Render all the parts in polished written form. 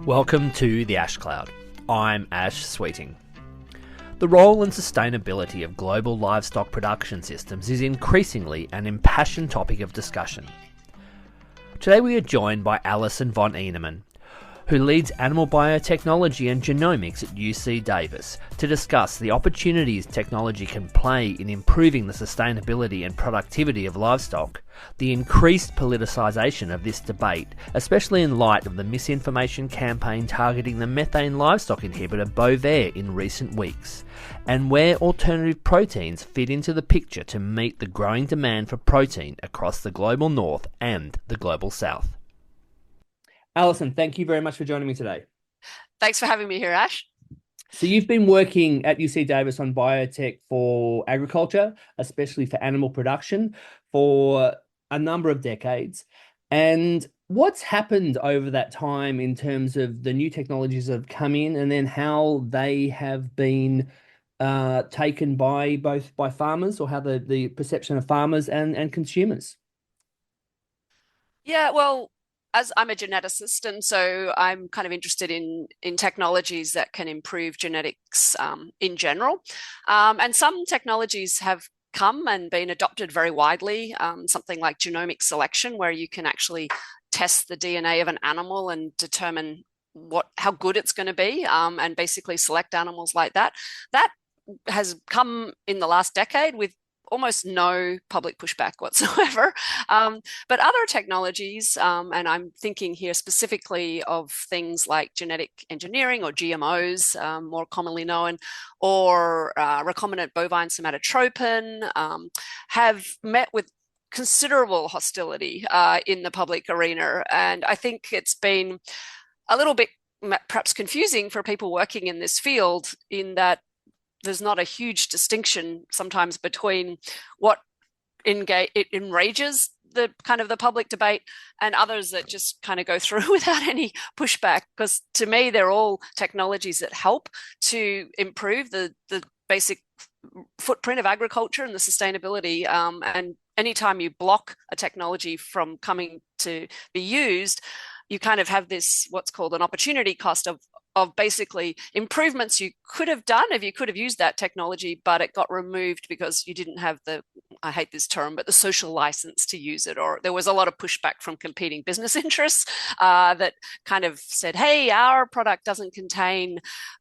Welcome to the Ash Cloud. I'm Ash Sweeting. The role and sustainability of global livestock production systems is increasingly an impassioned topic of discussion. Today we are joined by Alison Van Eenenna, who leads animal biotechnology and genomics at UC Davis, to discuss the opportunities technology can play in improving the sustainability and productivity of livestock, the increased politicisation of this debate, especially in light of the misinformation campaign targeting the methane livestock inhibitor Bovaer in recent weeks, and where alternative proteins fit into the picture to meet the growing demand for protein across the global north and the global south. Alison, thank you very much for joining me today. Thanks for having me here, Ash. So you've been working at UC Davis on biotech for agriculture, especially for animal production, for a number of decades. And what's happened over that time in terms of the new technologies that have come in and then how they have been taken by farmers, or how the perception of farmers and consumers? Yeah, well, as I'm a geneticist, and so I'm kind of interested in technologies that can improve genetics in general. And some technologies have come and been adopted very widely, something like genomic selection, where you can actually test the DNA of an animal and determine how good it's going to be, and basically select animals like that. That has come in the last decade with almost no public pushback whatsoever. But other technologies, and I'm thinking here specifically of things like genetic engineering, or GMOs, more commonly known, or recombinant bovine somatotropin, have met with considerable hostility in the public arena. And I think it's been a little bit perhaps confusing for people working in this field, in that there's not a huge distinction sometimes between what it enrages the kind of the public debate and others that just kind of go through without any pushback. Because to me, they're all technologies that help to improve the basic footprint of agriculture and the sustainability. And anytime you block a technology from coming to be used, you kind of have this what's called an opportunity cost of basically improvements you could have done if you could have used that technology, but it got removed because you didn't have I hate this term, but the social license to use it. Or there was a lot of pushback from competing business interests that kind of said, hey, our product doesn't contain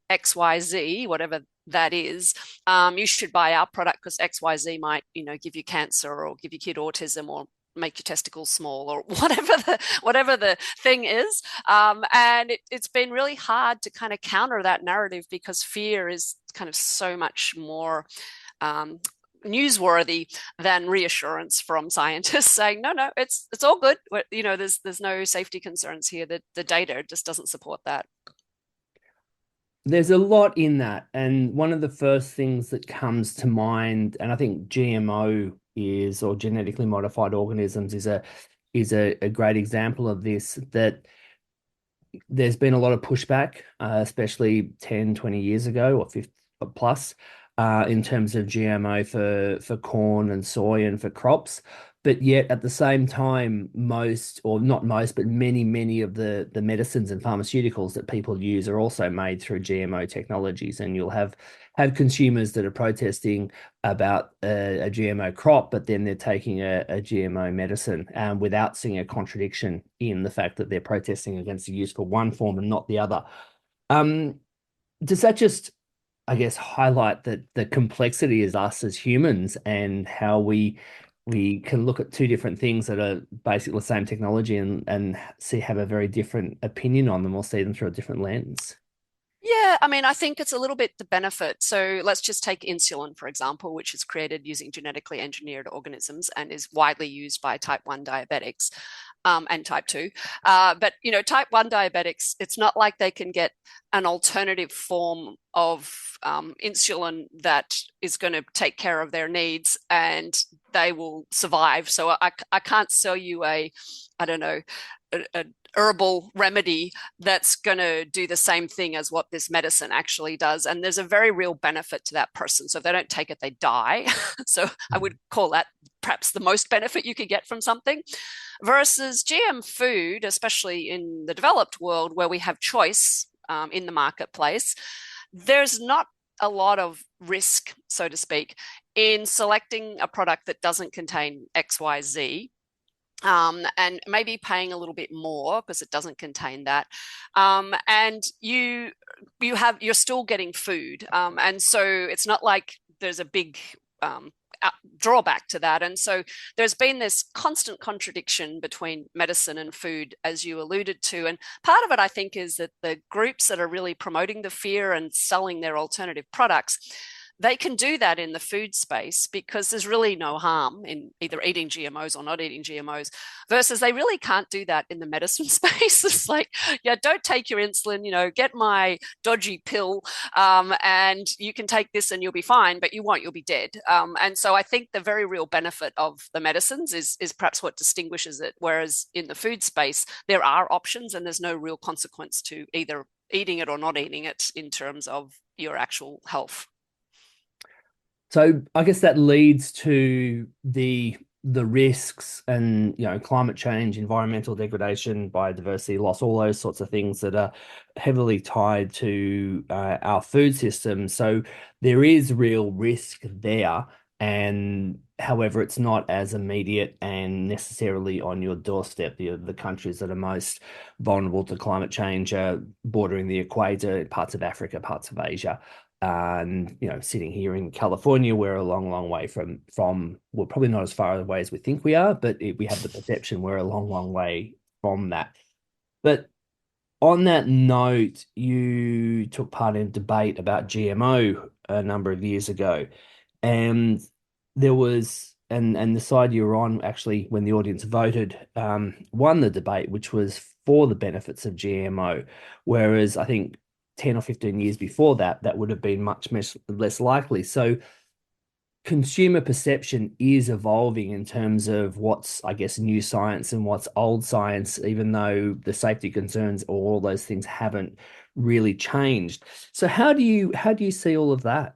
XYZ, whatever that is. You should buy our product because XYZ might, give you cancer or give your kid autism or make your testicles small, or whatever the thing is. And it's been really hard to kind of counter that narrative, because fear is kind of so much more newsworthy than reassurance from scientists saying, no, it's all good. There's no safety concerns here. The data just doesn't support that. There's a lot in that. And one of the first things that comes to mind, and I think GMO or genetically modified organisms is a great example of this, that there's been a lot of pushback, especially 10, 20 years ago or 50 plus, in terms of GMO for corn and soy and for crops. But yet at the same time, most, or not most, but many of the medicines and pharmaceuticals that people use are also made through GMO technologies. And you'll have consumers that are protesting about a GMO crop, but then they're taking a GMO medicine, without seeing a contradiction in the fact that they're protesting against the use for one form and not the other. Does that just, I guess, highlight that the complexity is us as humans, and how we can look at two different things that are basically the same technology and have a very different opinion on them, or see them through a different lens? Yeah, I mean, I think it's a little bit the benefit. So let's just take insulin, for example, which is created using genetically engineered organisms and is widely used by type 1 diabetics, and type 2. But, type 1 diabetics, it's not like they can get an alternative form of insulin that is going to take care of their needs and they will survive. So I can't sell you a herbal remedy that's going to do the same thing as what this medicine actually does. And there's a very real benefit to that person. So if they don't take it, they die. So I would call that perhaps the most benefit you could get from something. Versus GM food, especially in the developed world where we have choice in the marketplace, there's not a lot of risk, so to speak, in selecting a product that doesn't contain XYZ, and maybe paying a little bit more because it doesn't contain that. And you're still getting food, and so it's not like there's a big drawback to that. And so there's been this constant contradiction between medicine and food, as you alluded to. And part of it, I think, is that the groups that are really promoting the fear and selling their alternative products, they can do that in the food space because there's really no harm in either eating GMOs or not eating GMOs, versus they really can't do that in the medicine space. It's like, yeah, don't take your insulin, get my dodgy pill, and you can take this and you'll be fine, but you won't, you'll be dead. And so I think the very real benefit of the medicines is perhaps what distinguishes it. Whereas in the food space, there are options and there's no real consequence to either eating it or not eating it in terms of your actual health. So I guess that leads to the risks and climate change, environmental degradation, biodiversity loss, all those sorts of things that are heavily tied to our food system. So there is real risk there, and however, it's not as immediate and necessarily on your doorstep. The countries that are most vulnerable to climate change are bordering the equator, parts of Africa, parts of Asia. And sitting here in California, we're a long, long way from we're probably not as far away as we think we are, but we have the perception we're a long, long way from that. But on that note, you took part in a debate about GMO a number of years ago, and there was and the side you were on, actually, when the audience voted, won the debate, which was for the benefits of GMO, whereas I think 10 or 15 years before that, that would have been much less likely. So consumer perception is evolving in terms of what's, I guess, new science and what's old science, even though the safety concerns or all those things haven't really changed. So how do you see all of that?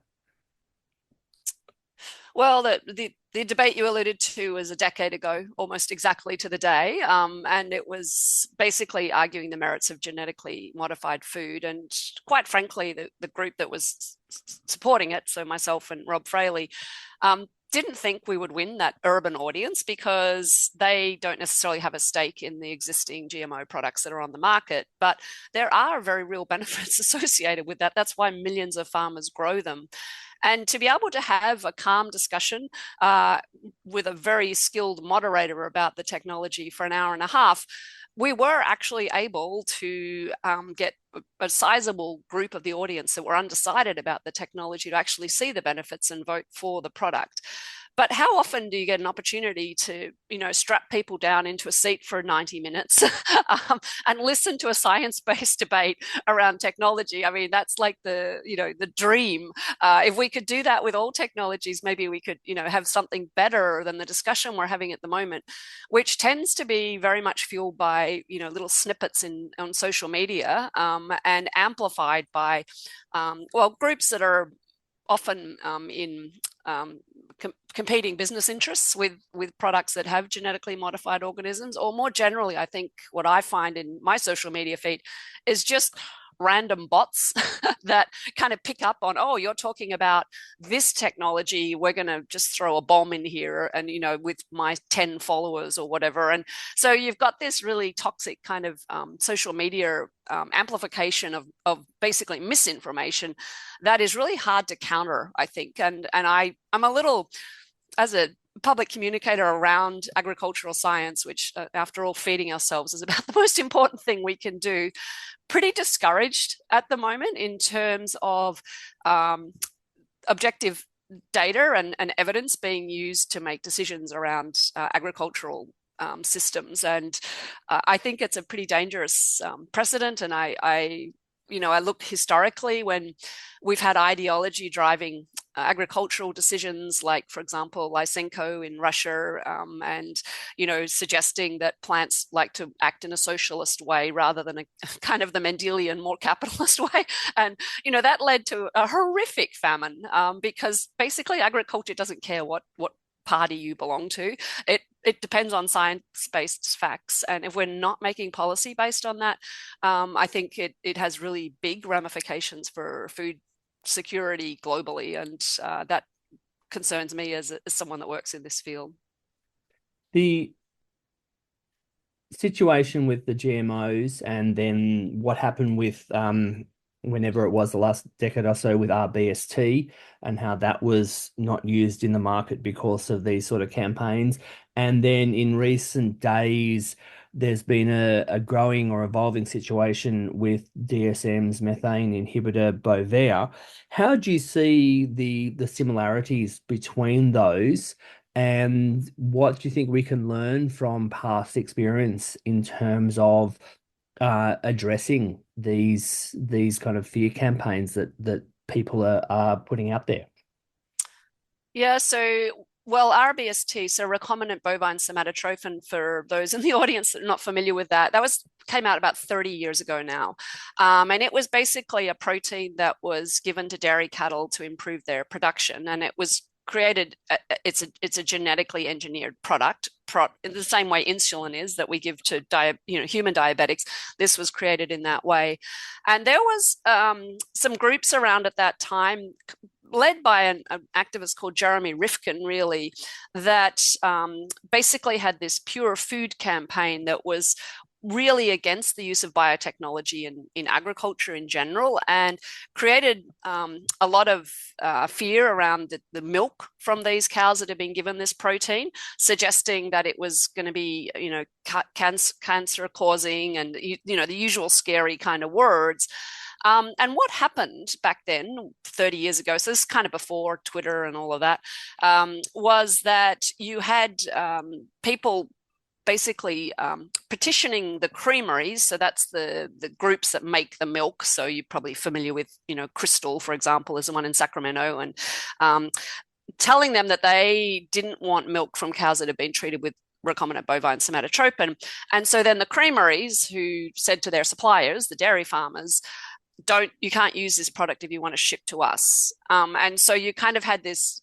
Well, the debate you alluded to was a decade ago, almost exactly to the day. And it was basically arguing the merits of genetically modified food. And quite frankly, the group that was supporting it, so myself and Rob Fraley, didn't think we would win that urban audience because they don't necessarily have a stake in the existing GMO products that are on the market. But there are very real benefits associated with that. That's why millions of farmers grow them. And to be able to have a calm discussion with a very skilled moderator about the technology for an hour and a half, we were actually able to get a sizable group of the audience that were undecided about the technology to actually see the benefits and vote for the product. But how often do you get an opportunity to, strap people down into a seat for 90 minutes and listen to a science-based debate around technology? I mean, that's like the dream. If we could do that with all technologies, maybe we could, have something better than the discussion we're having at the moment, which tends to be very much fueled by, little snippets on social media, and amplified by, groups that are often in competing business interests with products that have genetically modified organisms. Or more generally, I think what I find in my social media feed is just random bots that kind of pick up on, oh, you're talking about this technology, we're going to just throw a bomb in here, and with my 10 followers or whatever. And so you've got this really toxic kind of social media amplification of basically misinformation that is really hard to counter, I think. And I'm a little, as a public communicator around agricultural science, which after all, feeding ourselves is about the most important thing we can do, pretty discouraged at the moment in terms of objective data and evidence being used to make decisions around agricultural systems. And I think it's a pretty dangerous precedent. And I look historically when we've had ideology driving agricultural decisions, like, for example, Lysenko in Russia, and, suggesting that plants like to act in a socialist way rather than a kind of the Mendelian, more capitalist way. And, that led to a horrific famine, because basically agriculture doesn't care what party you belong to. It depends on science-based facts. And if we're not making policy based on that, I think it has really big ramifications for food security globally. And that concerns me as someone that works in this field. The situation with the GMOs and then what happened with whenever it was the last decade or so with RBST and how that was not used in the market because of these sort of campaigns. And then in recent days, there's been a growing or evolving situation with DSM's methane inhibitor Bovaer. How do you see the similarities between those? And what do you think we can learn from past experience in terms of addressing these kind of fear campaigns that people are putting out there? Yeah, well, RBST, so recombinant bovine somatotrophin, for those in the audience that are not familiar with that, came out about 30 years ago now. And it was basically a protein that was given to dairy cattle to improve their production. And it was created, it's a genetically engineered product, in the same way insulin is that we give to human diabetics. This was created in that way. And there was some groups around at that time, led by an activist called Jeremy Rifkin, really, that basically had this pure food campaign that was really against the use of biotechnology in agriculture in general, and created a lot of fear around the milk from these cows that have been given this protein, suggesting that it was going to be, cancer causing, and, the usual scary kind of words. And what happened back then, 30 years ago, so this is kind of before Twitter and all of that, was that you had people basically petitioning the creameries. So that's the groups that make the milk. So you're probably familiar with, Crystal, for example, is the one in Sacramento, and telling them that they didn't want milk from cows that had been treated with recombinant bovine somatotropin. And so then the creameries, who said to their suppliers, the dairy farmers, you can't use this product if you want to ship to us. And so you kind of had this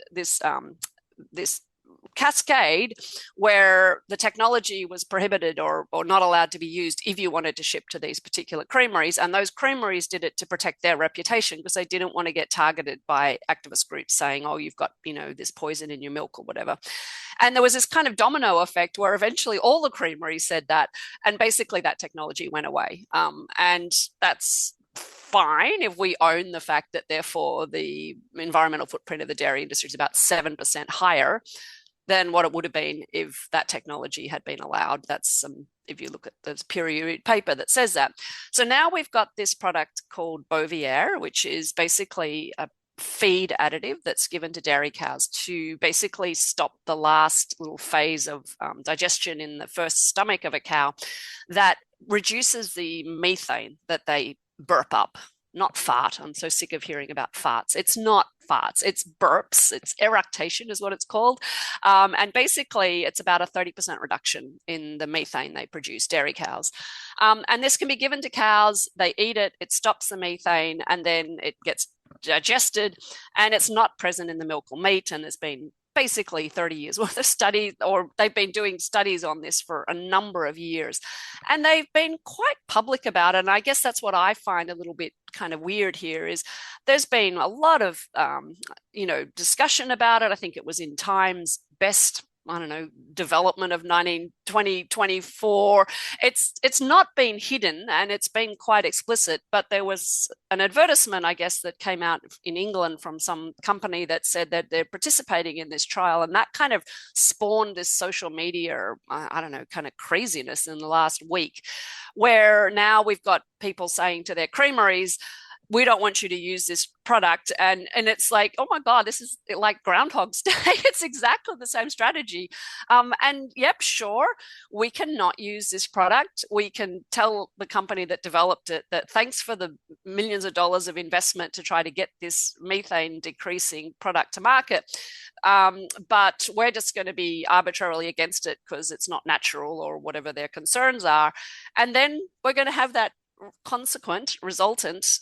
cascade where the technology was prohibited or not allowed to be used if you wanted to ship to these particular creameries. And those creameries did it to protect their reputation, because they didn't want to get targeted by activist groups saying, oh, you've got, this poison in your milk or whatever. And there was this kind of domino effect where eventually all the creameries said that, and basically that technology went away. And that's fine if we own the fact that therefore the environmental footprint of the dairy industry is about 7% higher than what it would have been if that technology had been allowed. That's if you look at the peer-reviewed paper that says that. So now we've got this product called Bovaer, which is basically a feed additive that's given to dairy cows to basically stop the last little phase of digestion in the first stomach of a cow, that reduces the methane that they burp up. Not fart. I'm so sick of hearing about farts. It's not farts, it's burps. It's eructation is what it's called. And basically it's about a 30% reduction in the methane they produce, dairy cows. And this can be given to cows, they eat it, it stops the methane, and then it gets digested, and it's not present in the milk or meat. And there's been basically 30 years worth of study, or they've been doing studies on this for a number of years, and they've been quite public about it. And I guess that's what I find a little bit kind of weird here, is there's been a lot of discussion about it. I think it was in Time's best, I don't know, development of 2024. It's not been hidden, and it's been quite explicit, but there was an advertisement, I guess, that came out in England from some company that said that they're participating in this trial, and that kind of spawned this social media, I don't know, kind of craziness in the last week, where now we've got people saying to their creameries, we don't want you to use this product. And it's like, oh my God, this is like Groundhog's Day. It's exactly the same strategy. And yep, sure, we cannot use this product. We can tell the company that developed it that thanks for the millions of dollars of investment to try to get this methane decreasing product to market. But we're just going to be arbitrarily against it because it's not natural or whatever their concerns are. And then we're going to have that consequent resultant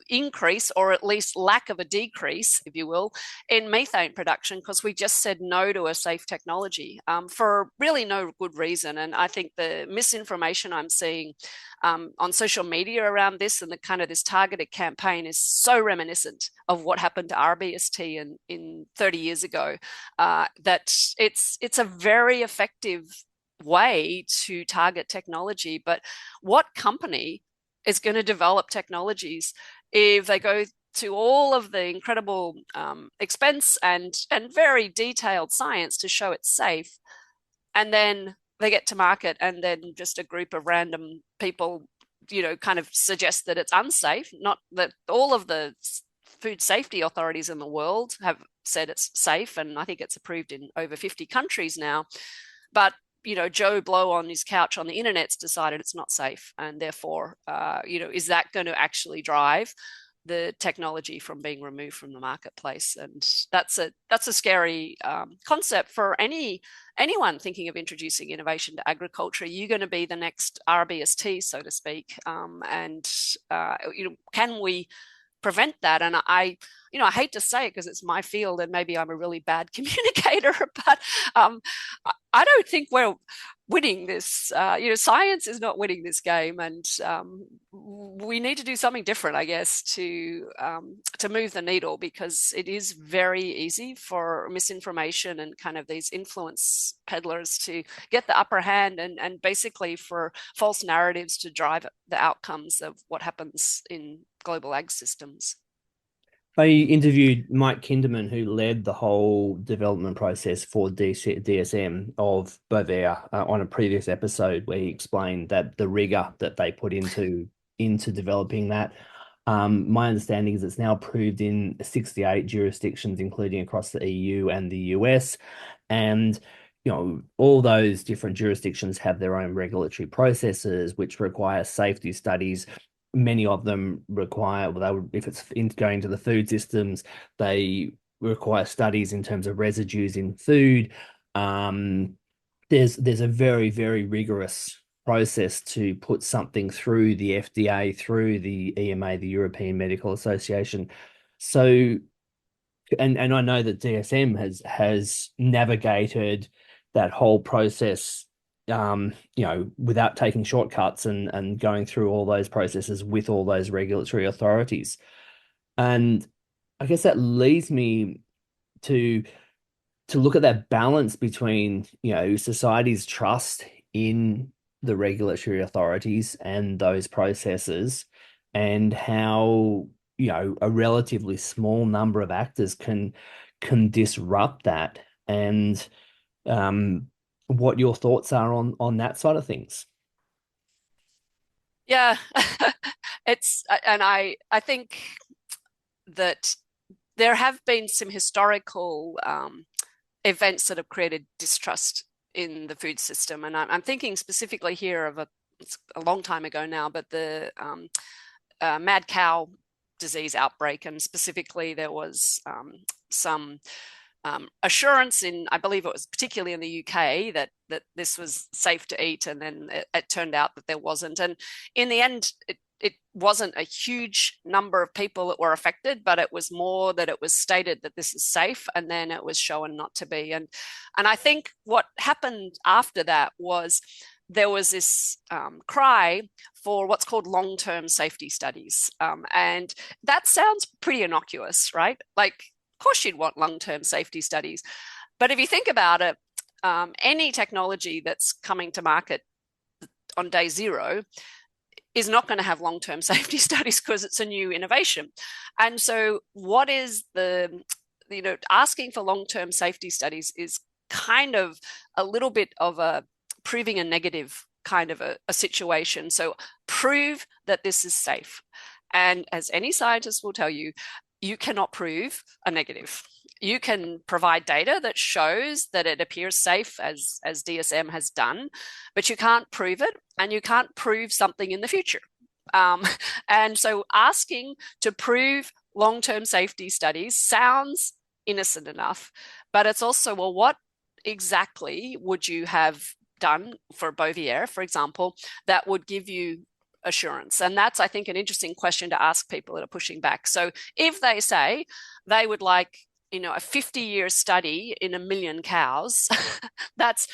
increase, or at least lack of a decrease, if you will, in methane production because we just said no to a safe technology for really no good reason. And I think the misinformation I'm seeing on social media around this and the kind of this targeted campaign is so reminiscent of what happened to RBST in 30 years ago that it's a very effective way to target technology. But what company is going to develop technologies if they go to all of the incredible expense and very detailed science to show it's safe, and then they get to market and then just a group of random people, kind of suggest that it's unsafe? Not that all of the food safety authorities in the world have said it's safe, and I think it's approved in over 50 countries now. But Joe Blow on his couch on the internet's decided it's not safe, and therefore, is that going to actually drive the technology from being removed from the marketplace? And that's a scary concept for anyone thinking of introducing innovation to agriculture. You're going to be the next RBST, so to speak, and can we prevent that? And I hate to say it because it's my field and maybe I'm a really bad communicator, but I don't think we're winning this. Science is not winning this game, and we need to do something different, I guess, to move the needle, because it is very easy for misinformation and kind of these influence peddlers to get the upper hand, and basically for false narratives to drive the outcomes of what happens in global ag systems. I interviewed Mike Kinderman, who led the whole development process for DSM of Bovaer on a previous episode, where he explained that the rigor that they put into developing that. My understanding is it's now approved in 68 jurisdictions, including across the EU and the US. And all those different jurisdictions have their own regulatory processes, which require safety studies. Many of them require, if it's going to the food systems, they require studies in terms of residues in food. There's a very, very rigorous process to put something through the FDA, through the EMA, the European Medical Association. So, and I know that DSM has navigated that whole process without taking shortcuts and going through all those processes with all those regulatory authorities. And I guess that leads me to look at that balance between, society's trust in the regulatory authorities and those processes, and how, a relatively small number of actors can disrupt that. And what your thoughts are on that side of things. Yeah, I think that there have been some historical events that have created distrust in the food system, and I'm thinking specifically here of it's a long time ago now, but the mad cow disease outbreak, and specifically there was some assurance I believe it was particularly in the UK, that this was safe to eat, and then it turned out that there wasn't. And in the end, it wasn't a huge number of people that were affected, but it was more that it was stated that this is safe, and then it was shown not to be. And I think what happened after that was there was this cry for what's called long-term safety studies. And that sounds pretty innocuous, right? Like, of course you'd want long-term safety studies. But if you think about it, any technology that's coming to market on day zero is not going to have long-term safety studies because it's a new innovation. And so what is asking for long-term safety studies is kind of a little bit of a proving a negative kind of a situation. So prove that this is safe. And as any scientist will tell you, you cannot prove a negative. You can provide data that shows that it appears safe, as DSM has done, but you can't prove it, and you can't prove something in the future. Um, and so asking to prove long-term safety studies sounds innocent enough, but it's also, well, what exactly would you have done for Bovier, for example, that would give you assurance? And that's, I think, an interesting question to ask people that are pushing back. So if they say they would like, a 50-year study in 1 million cows, that's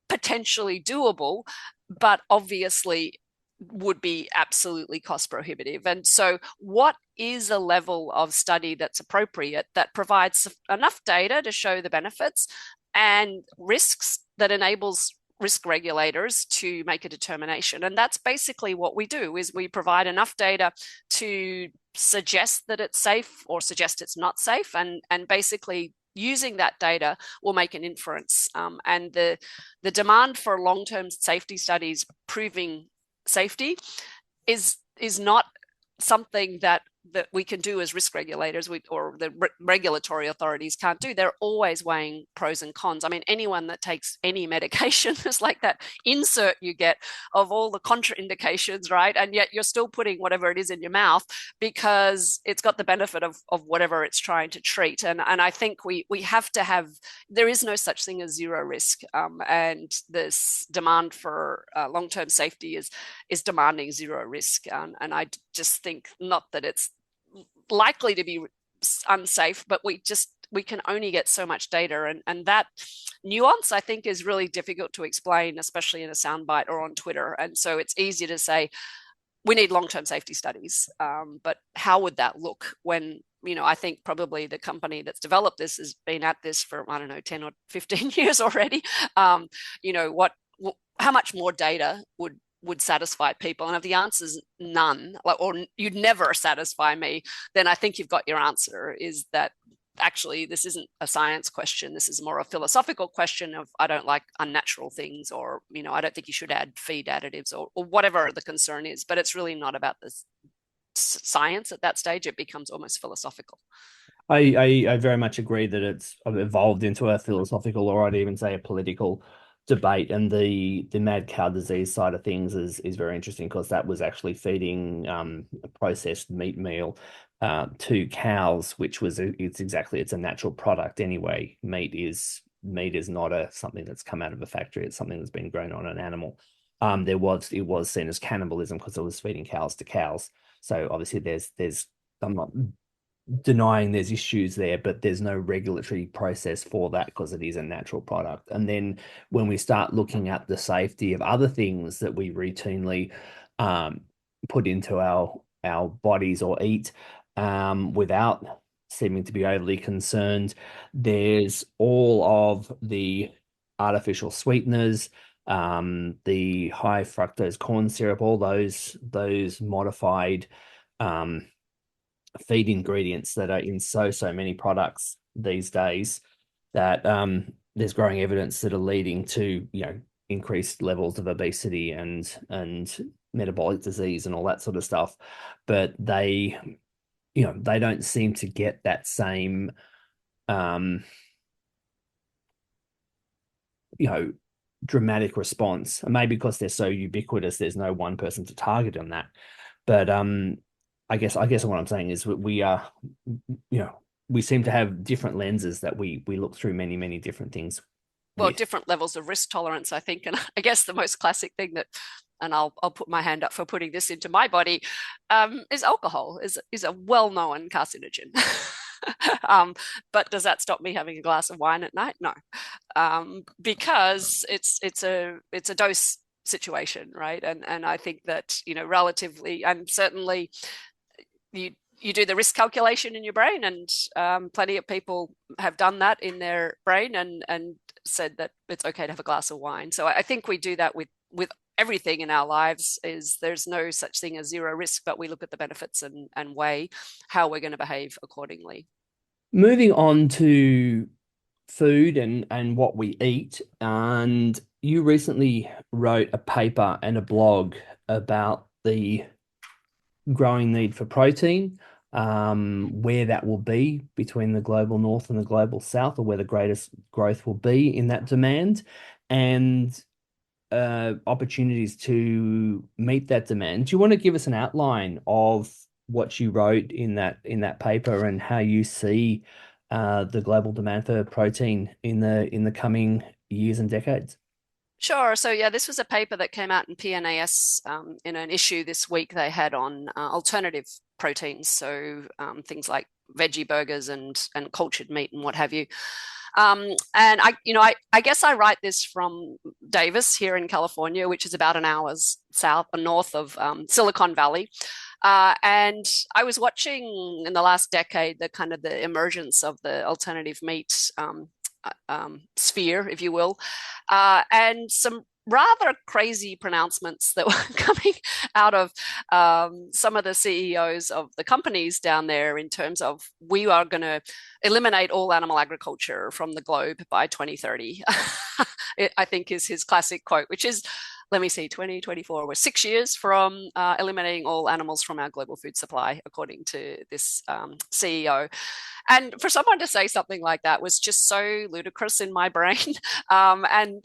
potentially doable, but obviously would be absolutely cost prohibitive. And so, what is a level of study that's appropriate that provides enough data to show the benefits and risks that enables risk regulators to make a determination? And that's basically what we do, is we provide enough data to suggest that it's safe or suggest it's not safe, and basically using that data will make an inference. And the demand for long-term safety studies proving safety is not something that we can do as risk regulators, or the regulatory authorities can't do. They're always weighing pros and cons. I mean, anyone that takes any medication is like that insert you get of all the contraindications, right? And yet you're still putting whatever it is in your mouth because it's got the benefit of whatever it's trying to treat. And I think we have to have, there is no such thing as zero risk. And this demand for long-term safety is demanding zero risk. And I just think not that it's likely to be unsafe, but we can only get so much data, and that nuance, I think, is really difficult to explain, especially in a soundbite or on Twitter. And so it's easy to say we need long-term safety studies, but how would that look when, I think probably the company that's developed this has been at this for, I don't know, 10 or 15 years already. What how much more data would satisfy people? And if the answer is none, or you'd never satisfy me, then I think you've got your answer, is that actually this isn't a science question. This is more a philosophical question of, I don't like unnatural things, or, I don't think you should add feed additives, or whatever the concern is. But it's really not about the science at that stage. It becomes almost philosophical. I very much agree that it's evolved into a philosophical, or I'd even say a political debate. And the mad cow disease side of things is very interesting, because that was actually feeding a processed meat meal to cows, which was it's a natural product anyway. Meat is not something that's come out of a factory. It's something that's been grown on an animal. It was seen as cannibalism because it was feeding cows to cows. So obviously there's I'm not denying there's issues there, but there's no regulatory process for that because it is a natural product. And then when we start looking at the safety of other things that we routinely put into our bodies or eat, without seeming to be overly concerned, there's all of the artificial sweeteners, the high fructose corn syrup, all those modified feed ingredients that are in so meany products these days, that there's growing evidence that are leading to increased levels of obesity and metabolic disease and all that sort of stuff. But they don't seem to get that same dramatic response. And maybe because they're so ubiquitous, there's no one person to target on that. But I guess what I'm saying is we are, we seem to have different lenses that we look through many different things Well, with. different levels of risk tolerance, I think. And I guess the most classic thing that, and I'll put my hand up for putting this into my body, is alcohol is a well-known carcinogen. But does that stop me having a glass of wine at night? No, because it's a dose situation, right? And I think that, relatively, and certainly you do the risk calculation in your brain, and plenty of people have done that in their brain and said that it's okay to have a glass of wine. So I think we do that with everything in our lives. Is there's no such thing as zero risk, but we look at the benefits and weigh how we're going to behave accordingly. Moving on to food and what we eat, and you recently wrote a paper and a blog about the growing need for protein, where that will be between the global north and the global south, or where the greatest growth will be in that demand, and opportunities to meet that demand. Do you want to give us an outline of what you wrote in that paper and how you see the global demand for protein in the coming years and decades? Sure. So yeah, this was a paper that came out in PNAS in an issue this week they had on alternative proteins, so things like veggie burgers and cultured meat and what have you. And I guess I write this from Davis here in California, which is about an hour's south or north of Silicon Valley. And I was watching in the last decade the kind of the emergence of the alternative meat sphere, if you will, and some rather crazy pronouncements that were coming out of some of the CEOs of the companies down there in terms of we are going to eliminate all animal agriculture from the globe by 2030. I think is his classic quote, which is, let me see, 2024, we're 6 years from eliminating all animals from our global food supply, according to this CEO. And for someone to say something like that was just so ludicrous in my brain. And,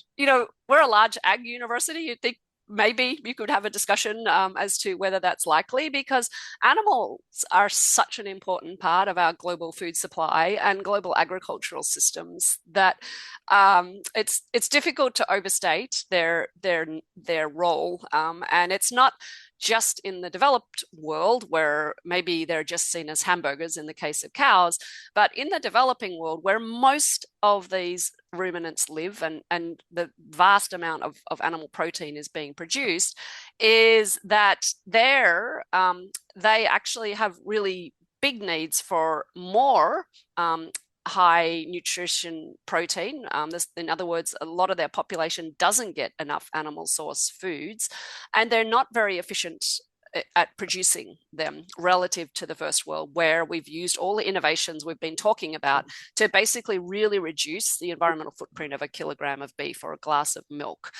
we're a large ag university. You'd think maybe you could have a discussion as to whether that's likely, because animals are such an important part of our global food supply and global agricultural systems that it's difficult to overstate their role. And it's not just in the developed world where maybe they're just seen as hamburgers in the case of cows, but in the developing world where most of these ruminants live and the vast amount of animal protein is being produced, is that they actually have really big needs for more high nutrition protein. In other words, a lot of their population doesn't get enough animal source foods, and they're not very efficient at producing them relative to the first world, where we've used all the innovations we've been talking about to basically really reduce the environmental footprint of a kilogram of beef or a glass of milk.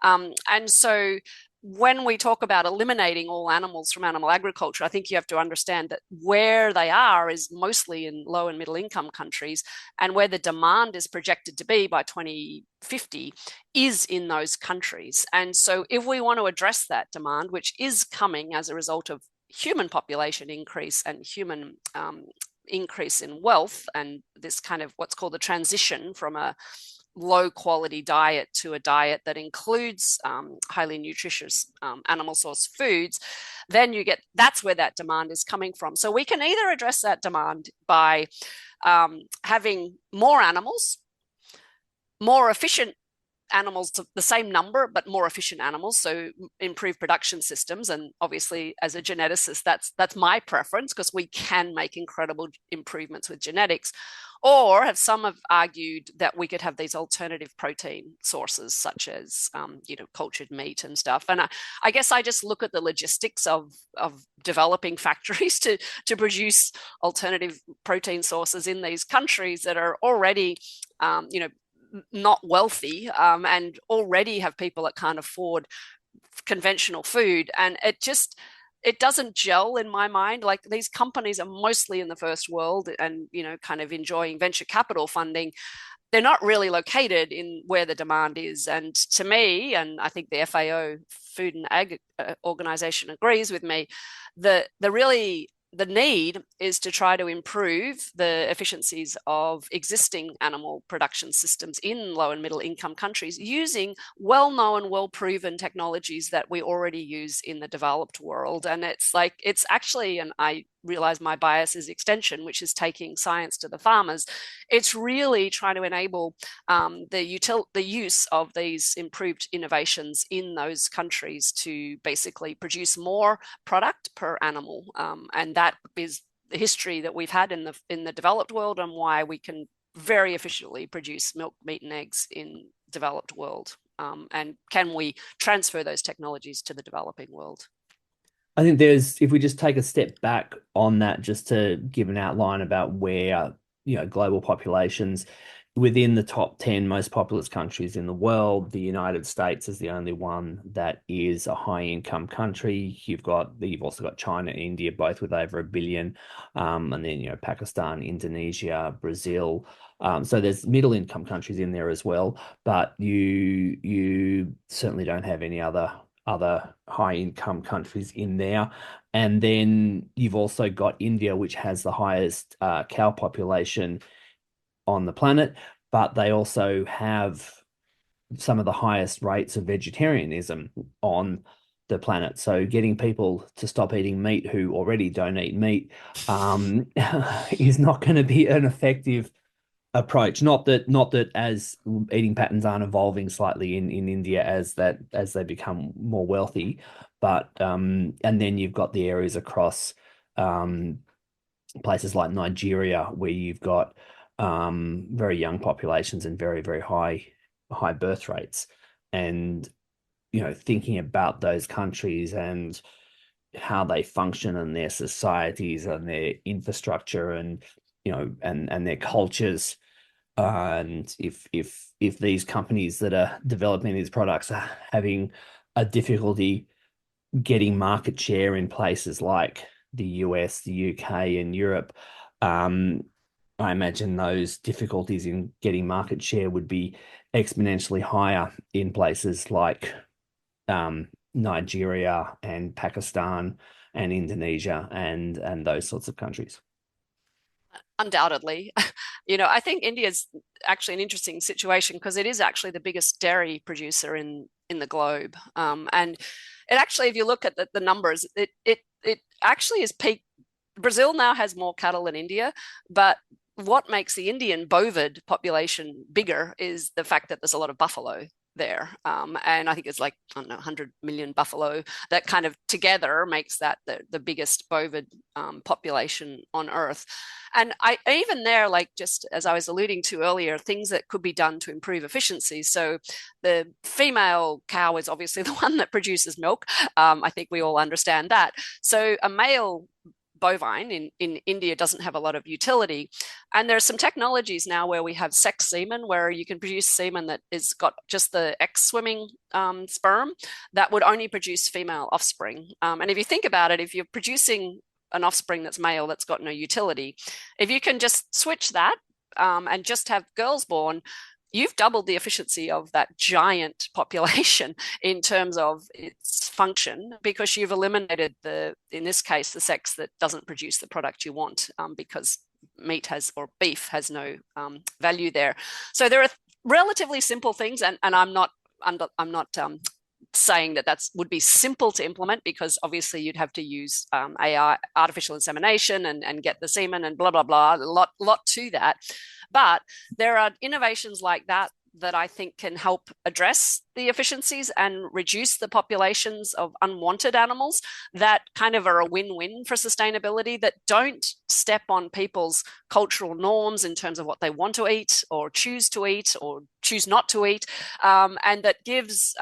And so when we talk about eliminating all animals from animal agriculture, I think you have to understand that where they are is mostly in low and middle income countries, and where the demand is projected to be by 2050 is in those countries. And so if we want to address that demand, which is coming as a result of human population increase and human increase in wealth, and this kind of what's called the transition from a low quality diet to a diet that includes highly nutritious animal source foods, then that's where that demand is coming from. So we can either address that demand by having more animals, more efficient animals, the same number but more efficient animals, so improve production systems. And obviously as a geneticist, that's my preference, because we can make incredible improvements with genetics. Or some have argued that we could have these alternative protein sources, such as cultured meat and stuff. And I guess I just look at the logistics of developing factories to produce alternative protein sources in these countries that are already not wealthy, and already have people that can't afford conventional food. And it doesn't gel in my mind. Like, these companies are mostly in the first world and kind of enjoying venture capital funding. They're not really located in where the demand is. And to me, and I think the FAO, Food and Ag Organization, agrees with me, the need is to try to improve the efficiencies of existing animal production systems in low and middle income countries using well-known, well-proven technologies that we already use in the developed world. And it's actually, and I realize my bias is extension, which is taking science to the farmers. It's really trying to enable the use of these improved innovations in those countries to basically produce more product per animal. And that is the history that we've had in the developed world, and why we can very efficiently produce milk, meat, and eggs in developed world. And can we transfer those technologies to the developing world? I think if we just take a step back on that, just to give an outline about where, global populations within the top 10 most populous countries in the world, the United States is the only one that is a high income country. You've also got China and India, both with over 1 billion, and then Pakistan, Indonesia, Brazil. So there's middle income countries in there as well, but you certainly don't have any other high income countries in there. And then you've also got India, which has the highest cow population on the planet, but they also have some of the highest rates of vegetarianism on the planet. So getting people to stop eating meat who already don't eat meat is not going to be an effective approach. Not that as eating patterns aren't evolving slightly in India as they become more wealthy, but and then you've got the areas across um, places like Nigeria where you've got very young populations and very, very high birth rates. And thinking about those countries and how they function and their societies and their infrastructure and and their cultures. And if these companies that are developing these products are having a difficulty getting market share in places like the US, the UK, and Europe, um, I imagine those difficulties in getting market share would be exponentially higher in places like Nigeria and Pakistan and Indonesia and those sorts of countries. Undoubtedly. I think India's actually an interesting situation because it is actually the biggest dairy producer in the globe. And it actually, if you look at the numbers, it actually is peak. Brazil now has more cattle than India, but what makes the Indian bovid population bigger is the fact that there's a lot of buffalo there. And I think it's like, I don't know, 100 million buffalo that kind of together makes that the biggest bovid population on Earth. And even there, like just as I was alluding to earlier, things that could be done to improve efficiency. So the female cow is obviously the one that produces milk. I think we all understand that. So a male bovine in India doesn't have a lot of utility. And there's some technologies now where we have sex semen, where you can produce semen that is got just the X swimming sperm that would only produce female offspring. And if you think about it, if you're producing an offspring that's male that's got no utility, if you can just switch that and just have girls born, you've doubled the efficiency of that giant population in terms of its function because you've eliminated in this case, the sex that doesn't produce the product you want because meat has or beef has no value there. So there are relatively simple things, and I'm not saying that would be simple to implement because obviously you'd have to use AI, artificial insemination, and get the semen and blah blah blah. A lot to that, but there are innovations like that I think can help address the efficiencies and reduce the populations of unwanted animals that kind of are a win-win for sustainability, that don't step on people's cultural norms in terms of what they want to eat or choose not to eat, and that gives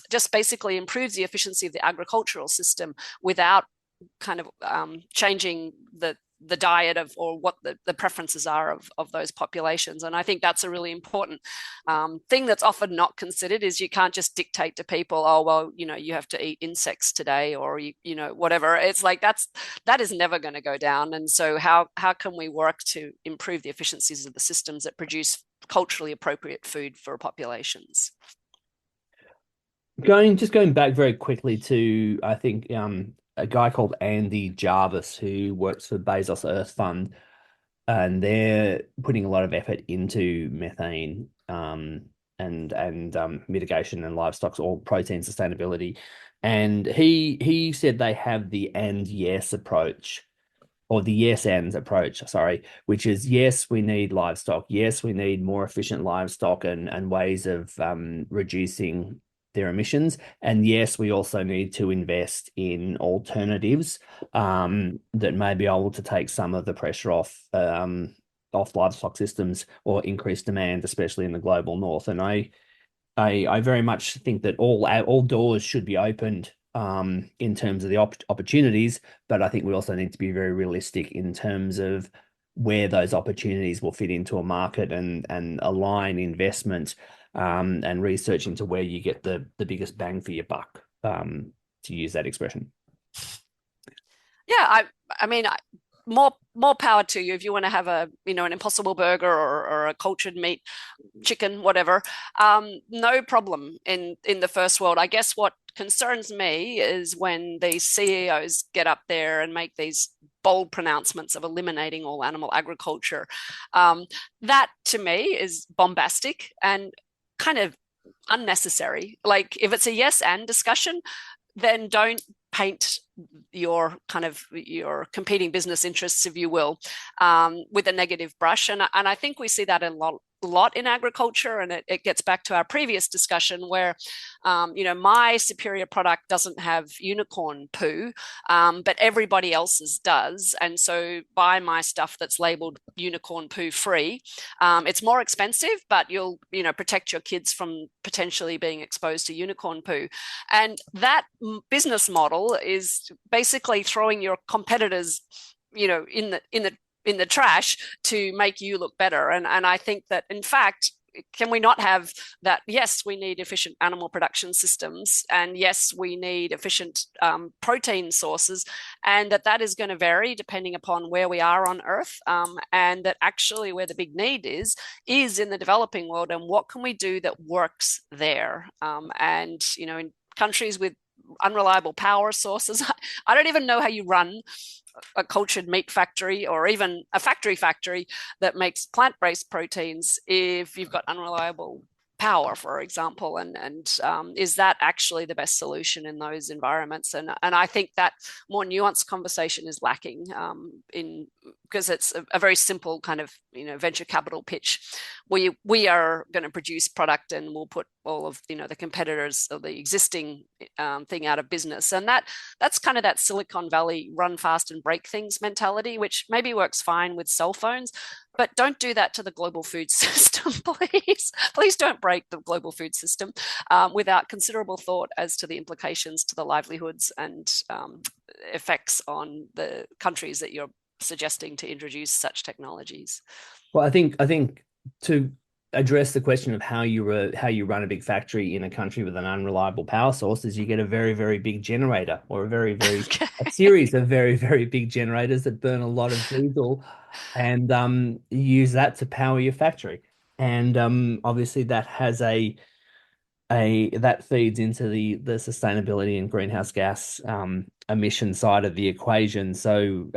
just basically improves the efficiency of the agricultural system without kind of changing the diet of or what the preferences are of those populations. And I think that's a really important thing that's often not considered is you can't just dictate to people, oh, well, you have to eat insects today or, whatever. It's like that is never going to go down. And so how can we work to improve the efficiencies of the systems that produce culturally appropriate food for populations? Going back very quickly to, I think, a guy called Andy Jarvis who works for Bezos Earth Fund, and they're putting a lot of effort into methane and mitigation and livestock or protein sustainability. And he said they have the and yes approach, or the yes and approach, sorry, which is yes, we need livestock. Yes, we need more efficient livestock and ways of reducing their emissions. And yes, we also need to invest in alternatives that may be able to take some of the pressure off livestock systems or increase demand, especially in the global north. And I very much think that all doors should be opened in terms of the opportunities, but I think we also need to be very realistic in terms of where those opportunities will fit into a market and align investment and research into where you get the biggest bang for your buck, to use that expression. Yeah, I mean, more power to you if you want to have a an Impossible Burger or a cultured meat, chicken, whatever. No problem in the first world. I guess what concerns me is when these CEOs get up there and make these bold pronouncements of eliminating all animal agriculture. That to me is bombastic and kind of unnecessary. Like if it's a yes and discussion, then don't paint your competing business interests, if you will, with a negative brush. And I think we see that a lot in agriculture, and it gets back to our previous discussion where my superior product doesn't have unicorn poo, but everybody else's does, and so buy my stuff that's labeled unicorn poo free. It's more expensive, but you'll protect your kids from potentially being exposed to unicorn poo. And that business model is basically throwing your competitors in the trash to make you look better. And I think that, in fact, can we not have that? Yes, we need efficient animal production systems, and yes, we need efficient protein sources, and that is going to vary depending upon where we are on Earth, and that actually where the big need is in the developing world, and what can we do that works there? And in countries with unreliable power sources, I don't even know how you run a cultured meat factory or even a factory that makes plant-based proteins if you've got unreliable power, for example, and is that actually the best solution in those environments? And I think that more nuanced conversation is lacking in because it's a very simple kind of venture capital pitch. We are going to produce product and we'll put all of the competitors or the existing thing out of business, and that's kind of that Silicon Valley run fast and break things mentality, which maybe works fine with cell phones, but don't do that to the global food system, please. Please don't break the global food system without considerable thought as to the implications to the livelihoods and effects on the countries that you're suggesting to introduce such technologies. Well, I think to address the question of how you run a big factory in a country with an unreliable power source is you get a very, very big generator, or a series of very, very big generators that burn a lot of diesel, and use that to power your factory. And obviously that has that feeds into the sustainability and greenhouse gas emission side of the equation. So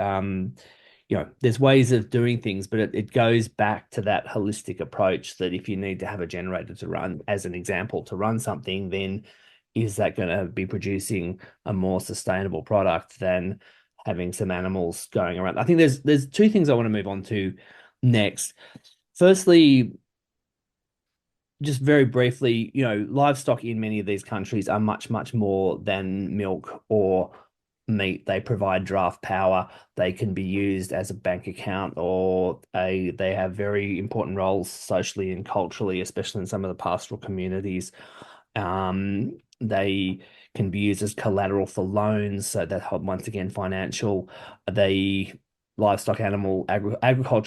there's ways of doing things, but it goes back to that holistic approach that if you need to have a generator to run, as an example, to run something, then is that going to be producing a more sustainable product than having some animals going around? I think there's two things I want to move on to next. Firstly, just very briefly, livestock in many of these countries are much, much more than milk or meat. They provide draft power. They can be used as a bank account, or they have very important roles socially and culturally, especially in some of the pastoral communities. They can be used as collateral for loans, so that help, once again, financial. Agriculture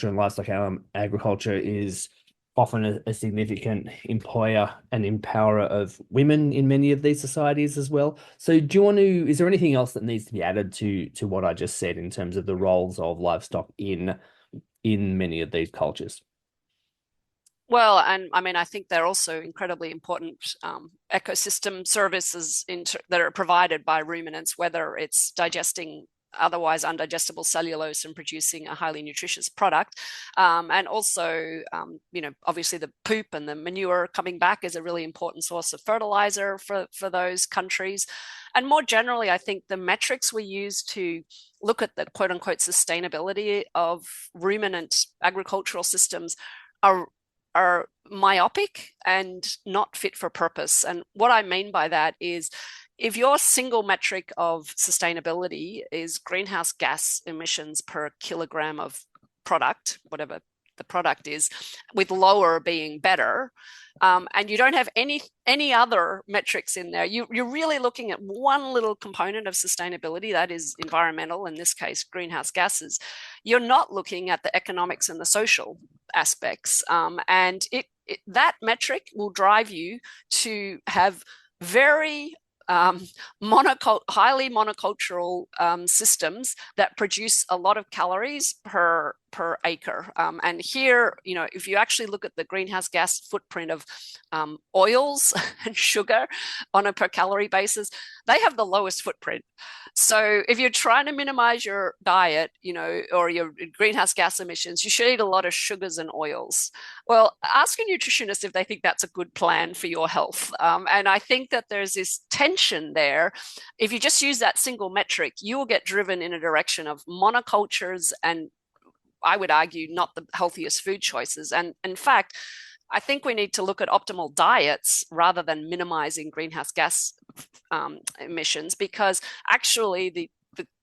and livestock agriculture is often a significant employer and empowerer of women in many of these societies as well. So is there anything else that needs to be added to what I just said in terms of the roles of livestock in many of these cultures? Well, and I mean, I think they're also incredibly important ecosystem services that are provided by ruminants, whether it's digesting otherwise undigestible cellulose and producing a highly nutritious product. And also, obviously the poop and the manure coming back is a really important source of fertilizer for those countries. And more generally, I think the metrics we use to look at the quote unquote sustainability of ruminant agricultural systems are myopic and not fit for purpose. And what I mean by that is, if your single metric of sustainability is greenhouse gas emissions per kilogram of product, whatever the product is, with lower being better, and you don't have any other metrics in there, you're really looking at one little component of sustainability, that is environmental, in this case, greenhouse gases. You're not looking at the economics and the social aspects. And that metric will drive you to have very highly monocultural systems that produce a lot of calories per acre. And here, if you actually look at the greenhouse gas footprint of oils and sugar on a per calorie basis, they have the lowest footprint. So if you're trying to minimize your diet, or your greenhouse gas emissions, you should eat a lot of sugars and oils. Well, ask a nutritionist if they think that's a good plan for your health. And I think that there's this tension there. If you just use that single metric, you will get driven in a direction of monocultures and, I would argue, not the healthiest food choices. And in fact, I think we need to look at optimal diets rather than minimizing greenhouse gas emissions, because actually the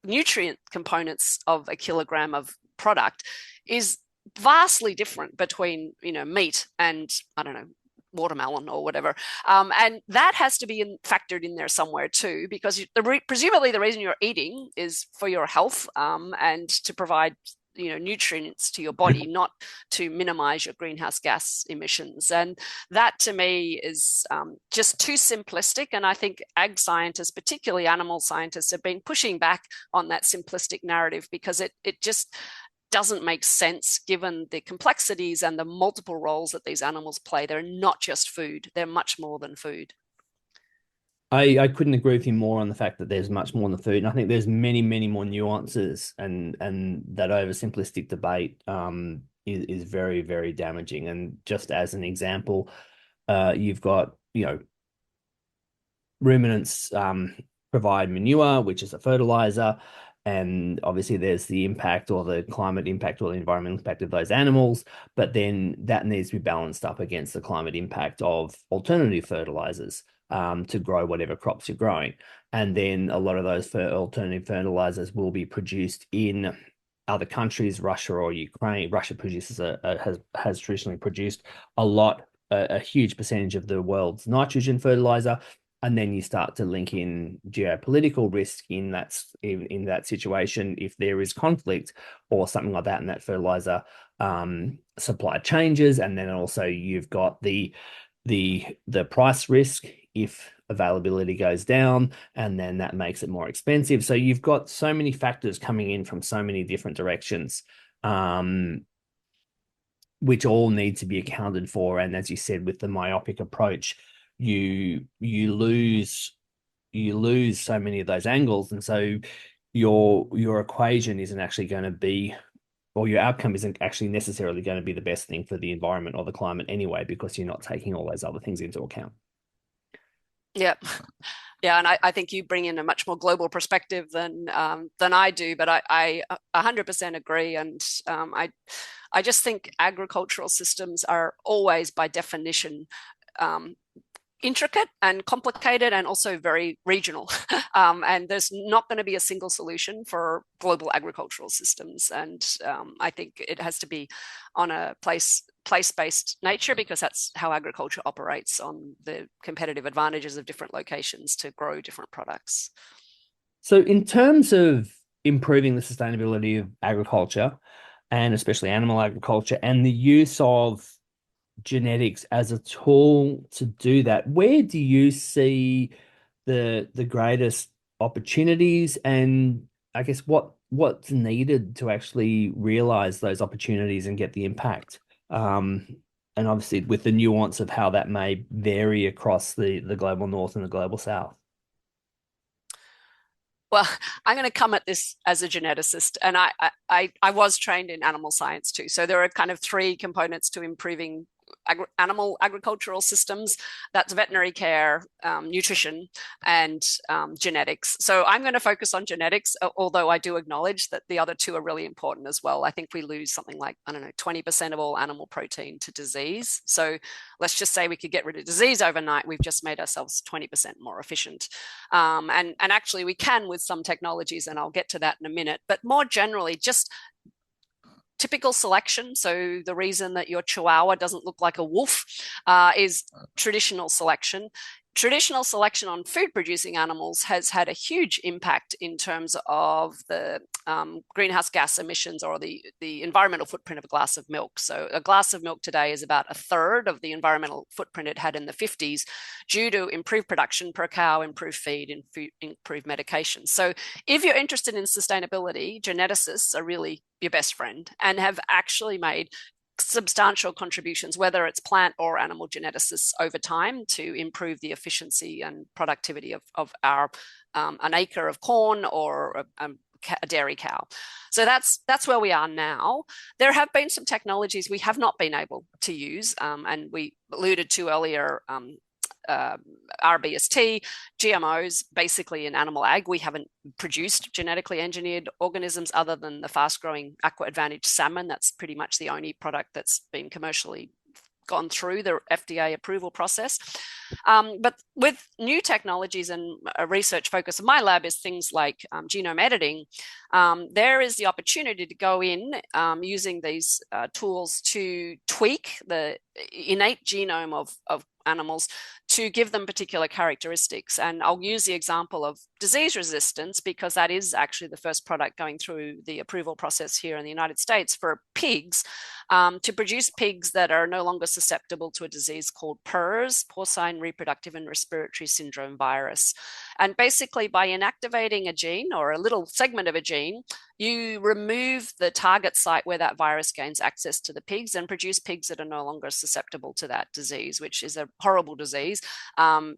nutrient components of a kilogram of product is vastly different between meat and, I don't know, watermelon or whatever, and that has to be factored in there somewhere too, because presumably the reason you're eating is for your health, and to provide nutrients to your body, not to minimize your greenhouse gas emissions. And that to me is just too simplistic. And I think ag scientists, particularly animal scientists, have been pushing back on that simplistic narrative, because it just doesn't make sense given the complexities and the multiple roles that these animals play. They're not just food, they're much more than food. I couldn't agree with you more on the fact that there's much more in the food. And I think there's many, many more nuances, and that oversimplistic debate is very, very damaging. And just as an example, you've got, ruminants provide manure, which is a fertilizer. And obviously there's the impact, or the climate impact, or the environmental impact of those animals. But then that needs to be balanced up against the climate impact of alternative fertilizers to grow whatever crops you're growing. And then a lot of those alternative fertilizers will be produced in other countries, Russia or Ukraine. Russia has traditionally produced a huge percentage of the world's nitrogen fertilizer. And then you start to link in geopolitical risk in that situation if there is conflict or something like that, and that fertilizer supply changes. And then also you've got the price risk if availability goes down, and then that makes it more expensive. So you've got so many factors coming in from so many different directions, which all need to be accounted for. And as you said, with the myopic approach, you lose so many of those angles, and so your equation isn't actually going to be, or your outcome isn't actually necessarily going to be the best thing for the environment or the climate anyway, because you're not taking all those other things into account. Yeah. Yeah, and I think you bring in a much more global perspective than I do, but I 100% agree. And I just think agricultural systems are always, by definition, intricate and complicated, and also very regional. And there's not going to be a single solution for global agricultural systems. And I think it has to be on a place-based nature, because that's how agriculture operates, on the competitive advantages of different locations to grow different products. So in terms of improving the sustainability of agriculture, and especially animal agriculture, and the use of genetics as a tool to do that, where do you see the greatest opportunities, and I guess what's needed to actually realize those opportunities and get the impact? And obviously with the nuance of how that may vary across the global north and the global south. Well, I'm going to come at this as a geneticist, and I was trained in animal science too. So there are kind of three components to improving animal agricultural systems. That's veterinary care, nutrition, and genetics. So I'm going to focus on genetics, although I do acknowledge that the other two are really important as well. I think we lose something like, 20% of all animal protein to disease. So let's just say we could get rid of disease overnight. We've just made ourselves 20% more efficient. And actually we can with some technologies, and I'll get to that in a minute. But more generally, just typical selection. So the reason that your Chihuahua doesn't look like a wolf is traditional selection. Traditional selection on food producing animals has had a huge impact in terms of the greenhouse gas emissions or the environmental footprint of a glass of milk. So a glass of milk today is about a third of the environmental footprint it had in the 50s due to improved production per cow, improved feed, and improved medication. So if you're interested in sustainability, geneticists are really your best friend and have actually made substantial contributions, whether it's plant or animal geneticists over time, to improve the efficiency and productivity of our an acre of corn or a dairy cow. So that's where we are now. There have been some technologies we have not been able to use, and we alluded to earlier. RBST, GMOs, basically in animal ag. We haven't produced genetically engineered organisms other than the fast-growing Aqua Advantage salmon. That's pretty much the only product that's been commercially gone through the FDA approval process. But with new technologies, and a research focus of my lab is things like genome editing, there is the opportunity to go in using these tools to tweak the innate genome of animals to give them particular characteristics. And I'll use the example of disease resistance because that is actually the first product going through the approval process here in the United States for pigs, to produce pigs that are no longer susceptible to a disease called PRRS, porcine reproductive and respiratory syndrome virus. And basically by inactivating a gene or a little segment of a gene, you remove the target site where that virus gains access to the pigs and produce pigs that are no longer susceptible to that disease, which is a horrible disease,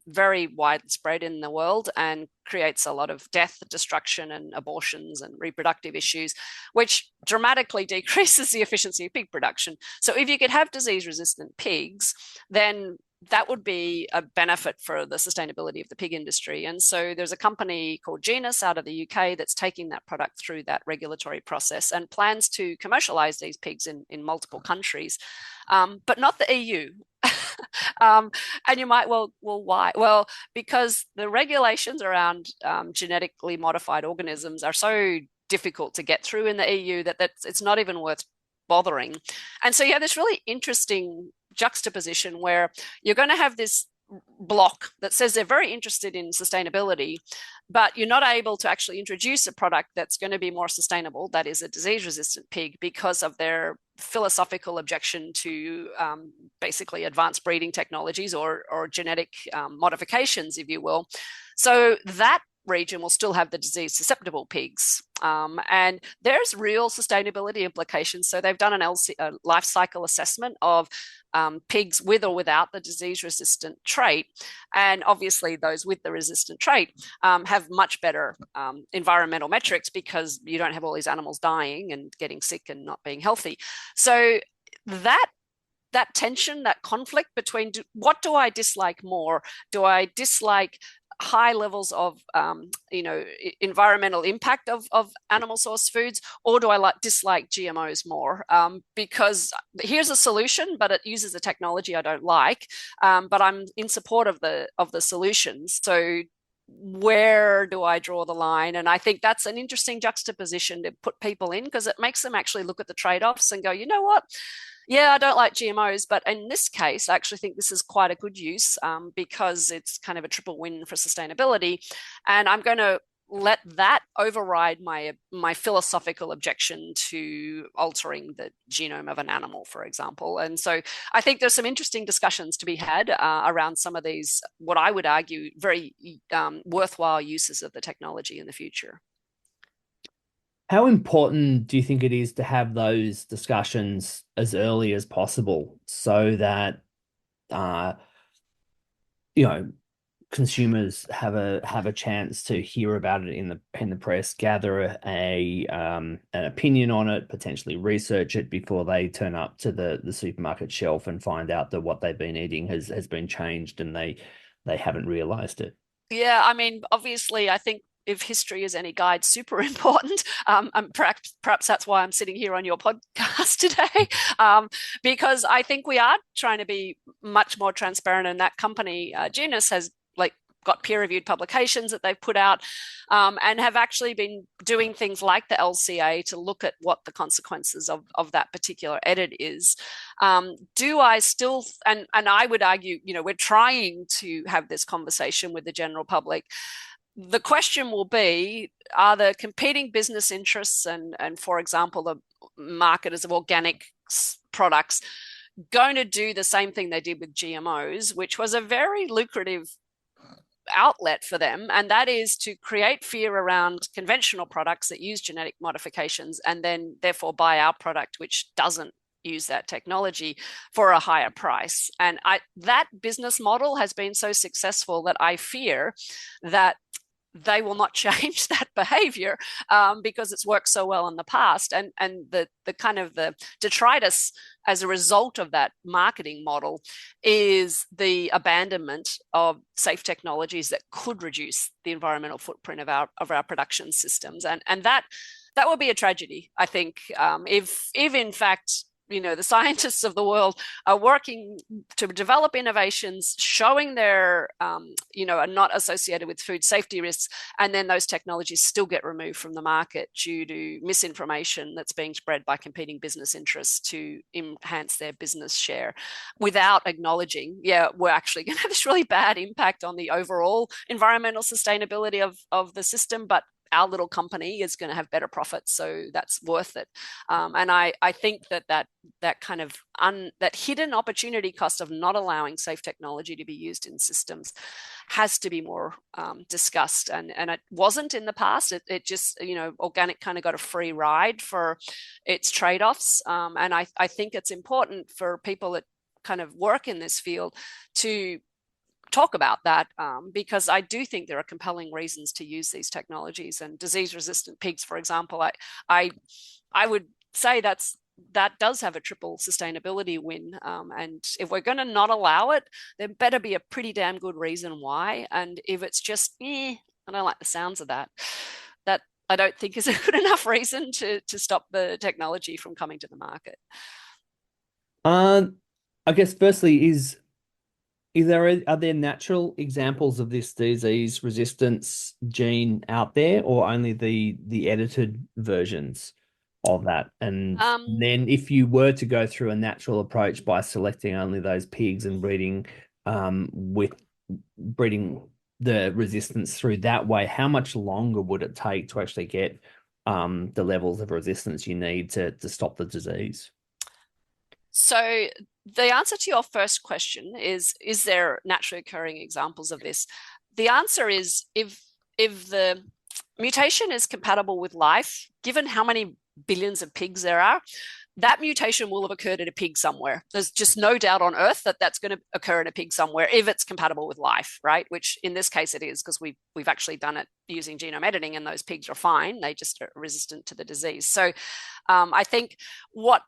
very widespread in the world and creates a lot of death, destruction, and abortions and reproductive issues, which dramatically decreases the efficiency of pig production. So if you could have disease-resistant pigs, then that would be a benefit for the sustainability of the pig industry. And so there's a company called Genus out of the UK that's taking that product through that regulatory process and plans to commercialize these pigs in multiple countries, but not the EU. And you might, well, why? Well, because the regulations around genetically modified organisms are so difficult to get through in the EU that it's not even worth bothering. And so you have this really interesting juxtaposition where you're going to have this block that says they're very interested in sustainability, but you're not able to actually introduce a product that's going to be more sustainable, that is a disease-resistant pig, because of their philosophical objection to basically advanced breeding technologies or genetic modifications, if you will. So that region will still have the disease susceptible pigs. And there's real sustainability implications. So they've done a life cycle assessment of pigs with or without the disease resistant trait. And obviously those with the resistant trait have much better environmental metrics because you don't have all these animals dying and getting sick and not being healthy. So that tension, that conflict between what do I dislike more? Do I dislike high levels of environmental impact of animal source foods, or do I dislike GMOs more? Because here's a solution, but it uses a technology I don't like, but I'm in support of the solutions. So where do I draw the line? And I think that's an interesting juxtaposition to put people in, because it makes them actually look at the trade-offs and go, you know what? Yeah, I don't like GMOs, but in this case, I actually think this is quite a good use because it's kind of a triple win for sustainability. And I'm going to let that override my philosophical objection to altering the genome of an animal, for example. And so I think there's some interesting discussions to be had around some of these, what I would argue, very worthwhile uses of the technology in the future. How important do you think it is to have those discussions as early as possible so that consumers have a chance to hear about it in the press, gather an opinion on it, potentially research it before they turn up to the supermarket shelf and find out that what they've been eating has been changed and they haven't realized it? Yeah, I mean, obviously, I think if history is any guide, super important. Perhaps that's why I'm sitting here on your podcast today, because I think we are trying to be much more transparent. And that company, Genus, has got peer-reviewed publications that they've put out, and have actually been doing things like the LCA to look at what the consequences of that particular edit is. Do I still, and I would argue, we're trying to have this conversation with the general public. The question will be, are the competing business interests and for example, the marketers of organic products going to do the same thing they did with GMOs, which was a very lucrative outlet for them, and that is to create fear around conventional products that use genetic modifications and then therefore buy our product, which doesn't use that technology, for a higher price. And that business model has been so successful that I fear that they will not change that behavior, because it's worked so well in the past. And the kind of the detritus as a result of that marketing model is the abandonment of safe technologies that could reduce the environmental footprint of our production systems. And that would be a tragedy, I think, if in fact the scientists of the world are working to develop innovations showing they're are not associated with food safety risks, and then those technologies still get removed from the market due to misinformation that's being spread by competing business interests to enhance their business share, without acknowledging, we're actually going to have this really bad impact on the overall environmental sustainability of the system, but our little company is going to have better profits, so that's worth it. And I think that kind of that hidden opportunity cost of not allowing safe technology to be used in systems has to be more discussed, and it wasn't in the past. It just organic kind of got a free ride for its trade-offs, and I think it's important for people that kind of work in this field to talk about that, because I do think there are compelling reasons to use these technologies. And disease-resistant pigs, for example, I would say that does have a triple sustainability win. And if we're going to not allow it, there better be a pretty damn good reason why. And if it's just, I don't like the sounds of that I don't think is a good enough reason to stop the technology from coming to the market. I guess firstly are there natural examples of this disease resistance gene out there, or only the edited versions of that? And then if you were to go through a natural approach by selecting only those pigs and breeding the resistance through that way, how much longer would it take to actually get the levels of resistance you need to stop the disease? So the answer to your first question is there naturally occurring examples of this? The answer is if the mutation is compatible with life, given how many billions of pigs there are, that mutation will have occurred in a pig somewhere. There's just no doubt on Earth that that's going to occur in a pig somewhere if it's compatible with life, right? Which in this case it is, because we've actually done it using genome editing, and those pigs are fine. They just are resistant to the disease. So I think what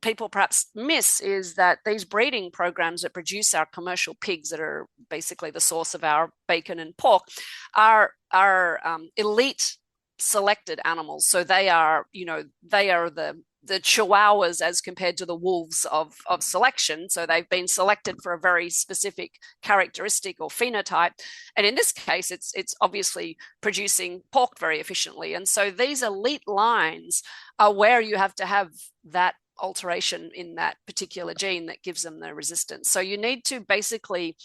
people perhaps miss is that these breeding programs that produce our commercial pigs, that are basically the source of our bacon and pork, are elite selected animals. So they are the chihuahuas as compared to the wolves of selection. So they've been selected for a very specific characteristic or phenotype. And in this case, it's obviously producing pork very efficiently. And so these elite lines are where you have to have that alteration in that particular gene that gives them the resistance. So you need to basically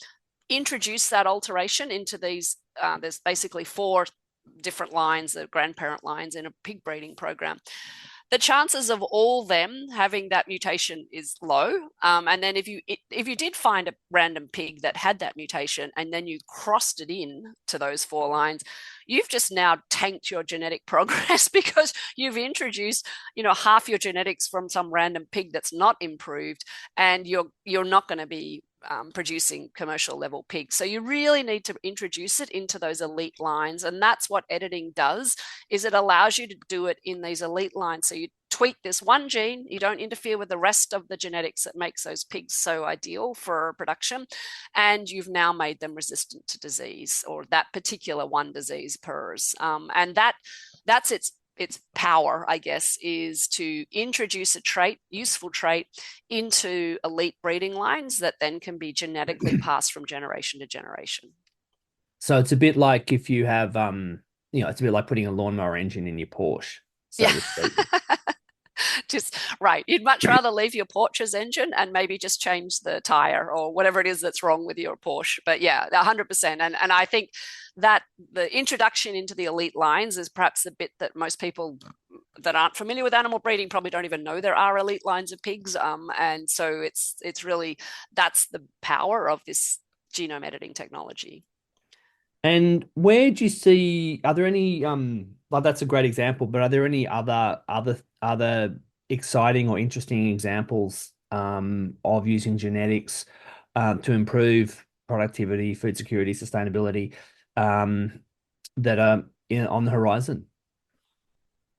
introduce that alteration into these. There's basically 4 different lines, the grandparent lines in a pig breeding program. The chances of all them having that mutation is low. And then if you did find a random pig that had that mutation and then you crossed it in to those 4 lines, you've just now tanked your genetic progress, because you've introduced, half your genetics from some random pig that's not improved, and you're not going to be producing commercial level pigs. So you really need to introduce it into those elite lines. And that's what editing does, is it allows you to do it in these elite lines. So you tweak this one gene, you don't interfere with the rest of the genetics that makes those pigs so ideal for production, and you've now made them resistant to disease, or that particular one disease, PRRS. And that's its power, I guess, is to introduce a useful trait into elite breeding lines that then can be genetically passed from generation to generation. So it's a bit like if you have it's a bit like putting a lawnmower engine in your Porsche, so Yeah. to speak. Just right. You'd much rather leave your Porsche's engine and maybe just change the tire or whatever it is that's wrong with your Porsche. But yeah, 100%. And I think that the introduction into the elite lines is perhaps the bit that most people that aren't familiar with animal breeding probably don't even know there are elite lines of pigs. And so it's really that's the power of this genome editing technology. And where do you see, are there any like that's a great example, but are there any other exciting or interesting examples of using genetics to improve productivity, food security, sustainability um that are on the horizon?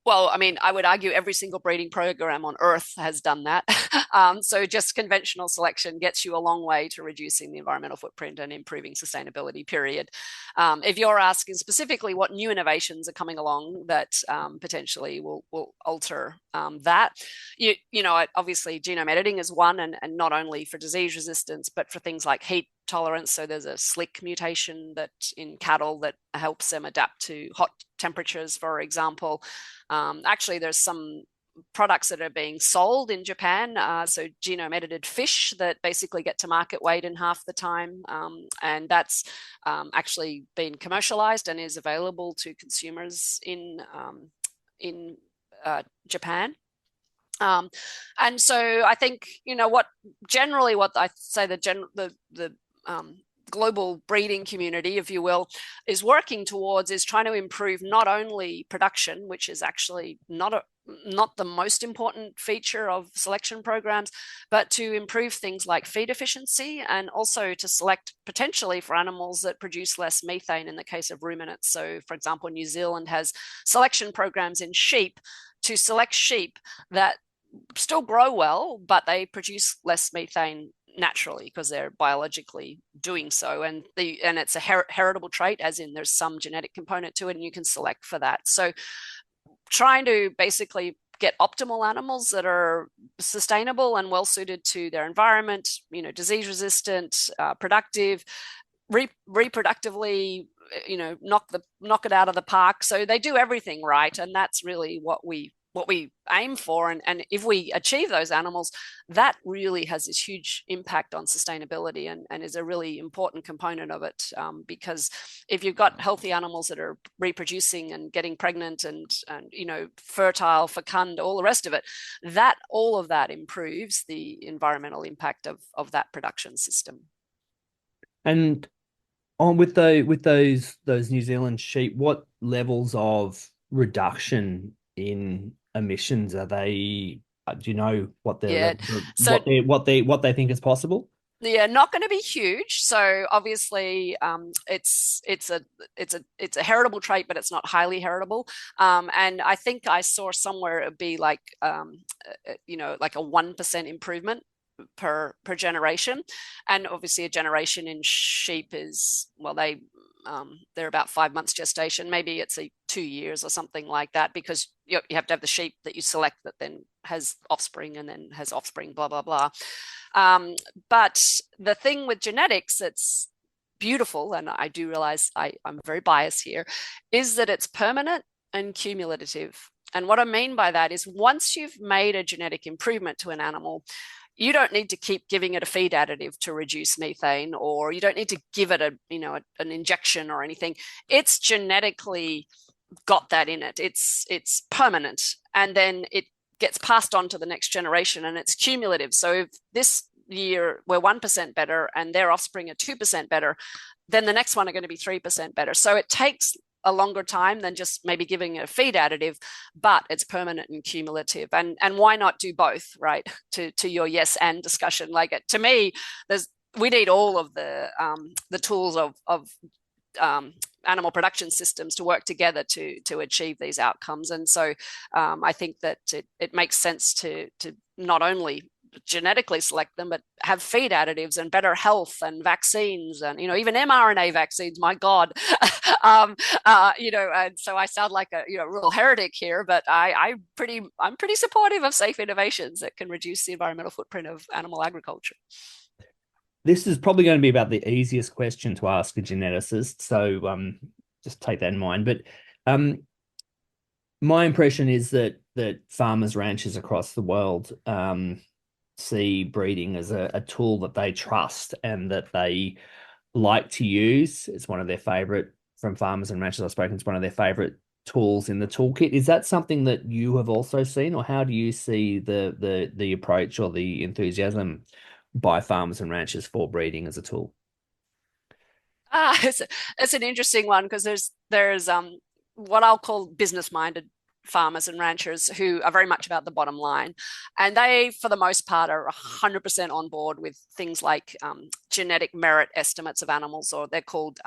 Well, I mean, I would argue every single breeding program on Earth has done that. So just conventional selection gets you a long way to reducing the environmental footprint and improving sustainability, period. If you're asking specifically what new innovations are coming along that potentially will alter that, obviously genome editing is one, and not only for disease resistance, but for things like heat tolerance. So there's a SLIC mutation that in cattle that helps them adapt to hot temperatures, for example. Actually, there's some products that are being sold in Japan, so genome edited fish that basically get to market weight in half the time, and that's actually been commercialized and is available to consumers in Japan. And so I think what I say the global breeding community, if you will, is working towards is trying to improve not only production, which is actually not the most important feature of selection programs, but to improve things like feed efficiency and also to select potentially for animals that produce less methane in the case of ruminants. So, for example, New Zealand has selection programs in sheep to select sheep that still grow well, but they produce less methane naturally because they're biologically doing so, and it's a heritable trait, as in there's some genetic component to it, and you can select for that. So trying to basically get optimal animals that are sustainable and well suited to their environment, disease resistant, productive, reproductively, knock it out of the park. So they do everything right, and that's really what we aim for. And if we achieve those animals, that really has this huge impact on sustainability and is a really important component of it. Because if you've got healthy animals that are reproducing and getting pregnant and fertile, fecund, all the rest of it, all of that improves the environmental impact of that production system. And on with those New Zealand sheep, what levels of reduction in emissions are they? Do you know what their Yeah. levels are, So what they think is possible? yeah, not going to be huge. So obviously, it's a heritable trait, but it's not highly heritable. And I think I saw somewhere it'd be like like a 1% improvement per generation. And obviously, a generation in sheep is they're about 5 months gestation. Maybe it's 2 years or something like that, because you have to have the sheep that you select that then has offspring and then has offspring, blah, blah, blah. But the thing with genetics that's beautiful, and I do realize I'm very biased here, is that it's permanent and cumulative. And what I mean by that is once you've made a genetic improvement to an animal, you don't need to keep giving it a feed additive to reduce methane, or you don't need to give it an injection or anything. It's genetically got that in it. It's permanent, and then it gets passed on to the next generation, and it's cumulative. So if this year we're 1% better and their offspring are 2% better, then the next one are going to be 3% better. So it takes a longer time than just maybe giving a feed additive, but it's permanent and cumulative. And why not do both, right? To your yes and discussion, like to me, we need all of the tools of animal production systems to work together to achieve these outcomes. And so I think that it makes sense to not only genetically select them, but have feed additives and better health and vaccines and even mRNA vaccines. My God, and so I sound like a real heretic here, but I'm pretty supportive of safe innovations that can reduce the environmental footprint of animal agriculture. This is probably going to be about the easiest question to ask a geneticist, so just take that in mind. But um, my impression is that farmers, ranchers across the world see breeding as a tool that they trust and that they like to use. It's one of their favorite, from farmers and ranchers I've spoken, it's one of their favorite tools in the toolkit. Is that something that you have also seen, or how do you see the approach or the enthusiasm by farmers and ranchers for breeding as a tool? It's an interesting one because there's what I'll call business minded farmers and ranchers who are very much about the bottom line, and they for the most part are 100% on board with things like genetic merit estimates of animals, or they're called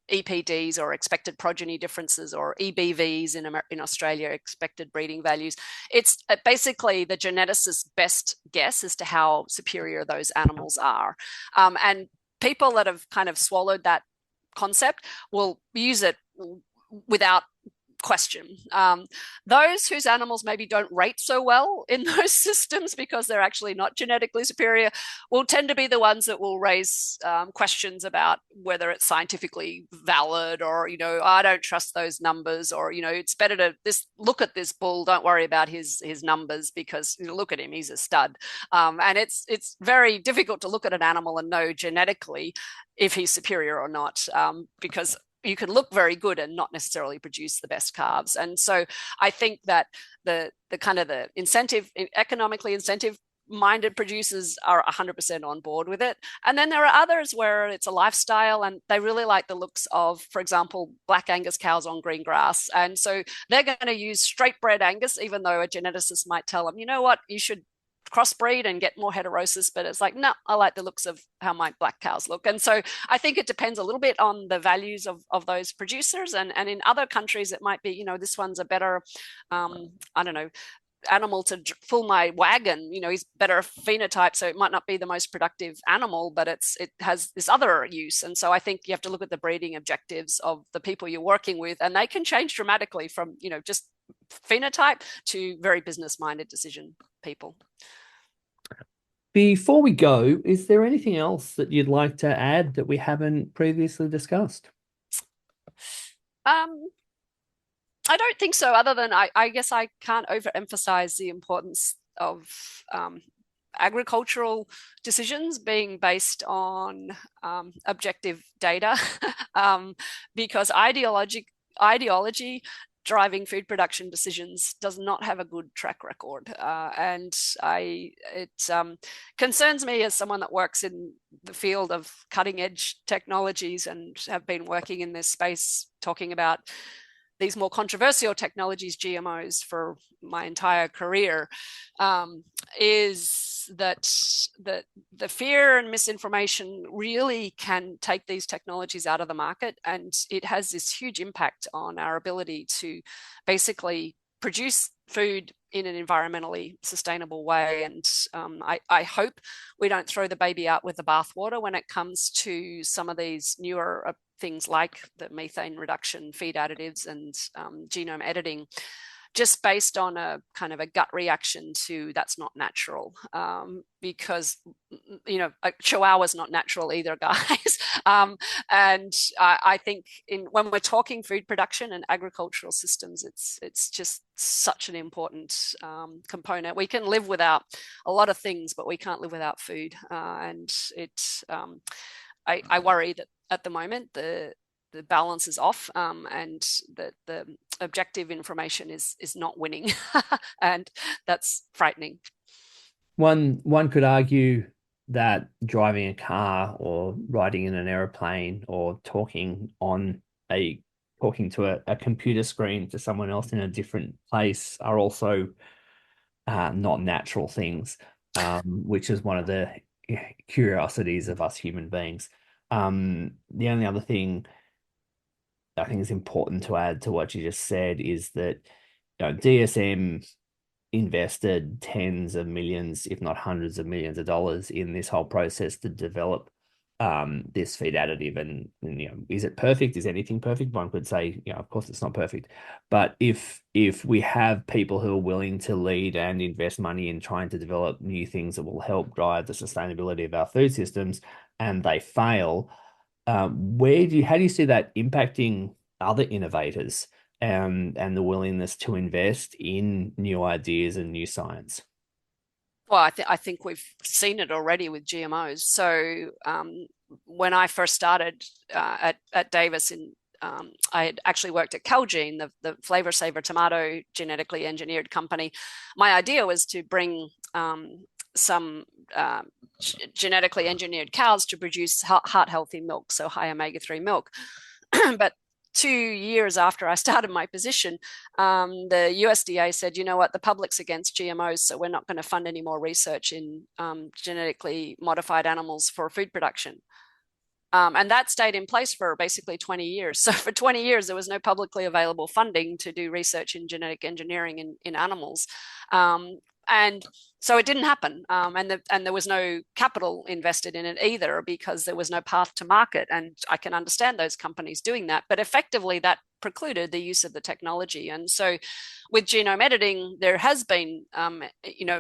EPDs, or expected progeny differences, or EBVs in Australia, expected breeding values. It's basically the geneticist's best guess as to how superior those animals are. And people that have kind of swallowed that concept will use it without question. Those whose animals maybe don't rate so well in those systems because they're actually not genetically superior will tend to be the ones that will raise questions about whether it's scientifically valid, or, I don't trust those numbers, or, it's better to look at this bull, don't worry about his numbers because look at him, he's a stud. And it's very difficult to look at an animal and know genetically if he's superior or not, because you can look very good and not necessarily produce the best calves. And so I think that the kind of the economically incentive minded producers are 100% on board with it. And then there are others where it's a lifestyle and they really like the looks of, for example, black Angus cows on green grass. And so they're going to use straight bred Angus, even though a geneticist might tell them, you know what, you should crossbreed and get more heterosis, but it's like, no, I like the looks of how my black cows look. And so I think it depends a little bit on the values of those producers. And in other countries, it might be, this one's a better, I don't know, animal to pull my wagon. He's better phenotype, so it might not be the most productive animal, but it has this other use. And so I think you have to look at the breeding objectives of the people you're working with, and they can change dramatically from just phenotype to very business minded decision people. Before we go, is there anything else that you'd like to add that we haven't previously discussed? I don't think so, other than I guess I can't overemphasize the importance of agricultural decisions being based on objective data, because ideology driving food production decisions does not have a good track record, and it concerns me as someone that works in the field of cutting edge technologies and have been working in this space talking about these more controversial technologies, GMOs, for my entire career, is that the fear and misinformation really can take these technologies out of the market, and it has this huge impact on our ability to basically produce food in an environmentally sustainable way. And I hope we don't throw the baby out with the bathwater when it comes to some of these newer things like the methane reduction, feed additives, and genome editing, just based on a kind of a gut reaction to that's not natural, because a chihuahua's not natural either, guys. And I think when we're talking food production and agricultural systems, it's just such an important component. We can live without a lot of things, but we can't live without food. And I worry that at the moment the balance is off, and that the objective information is not winning, and that's frightening. One could argue that driving a car or riding in an aeroplane or talking to a computer screen to someone else in a different place are also not natural things, which is one of the curiosities of us human beings. The only other thing I think is important to add to what you just said is that DSM invested tens of millions, if not hundreds of millions of dollars in this whole process to develop this feed additive. And is it perfect? Is anything perfect? One could say, of course it's not perfect. But if we have people who are willing to lead and invest money in trying to develop new things that will help drive the sustainability of our food systems, and they fail, how do you see that impacting other innovators and the willingness to invest in new ideas and new science? Well, I think we've seen it already with GMOs. So when I first started at Davis I had actually worked at Calgene, the flavor saver tomato genetically engineered company. My idea was to bring some genetically engineered cows to produce heart healthy milk, so high omega-3 milk. But 2 years after I started my position, the USDA said, you know what, the public's against GMOs, so we're not going to fund any more research in genetically modified animals for food production. And that stayed in place for basically 20 years. So for 20 years, there was no publicly available funding to do research in genetic engineering in animals. And so it didn't happen. And there was no capital invested in it either, because there was no path to market. And I can understand those companies doing that. But effectively, that precluded the use of the technology. And so with genome editing, there has been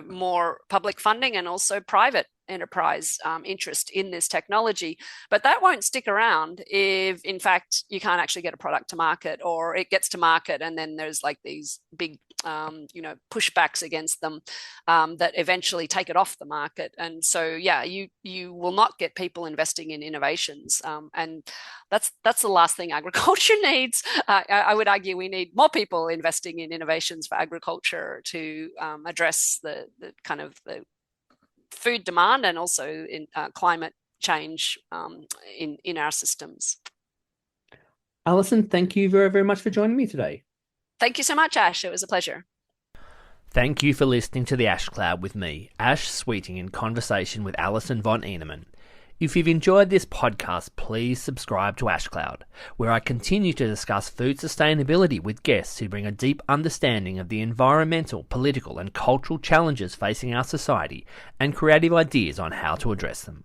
more public funding and also private enterprise interest in this technology. But that won't stick around if, in fact, you can't actually get a product to market, or it gets to market and then there's like these big pushbacks against them that eventually take it off the market. And so, yeah, you will not get people investing in innovations, and that's the last thing agriculture needs. I would argue we need more people investing in innovations for agriculture to address the kind of the food demand and also in climate change in our systems. Alison, thank you very, very much for joining me today. Thank you so much, Ash. It was a pleasure. Thank you for listening to the Ash Cloud with me, Ash Sweeting, in conversation with Alison Van Eenenna. If you've enjoyed this podcast, please subscribe to Ash Cloud, where I continue to discuss food sustainability with guests who bring a deep understanding of the environmental, political, and cultural challenges facing our society and creative ideas on how to address them.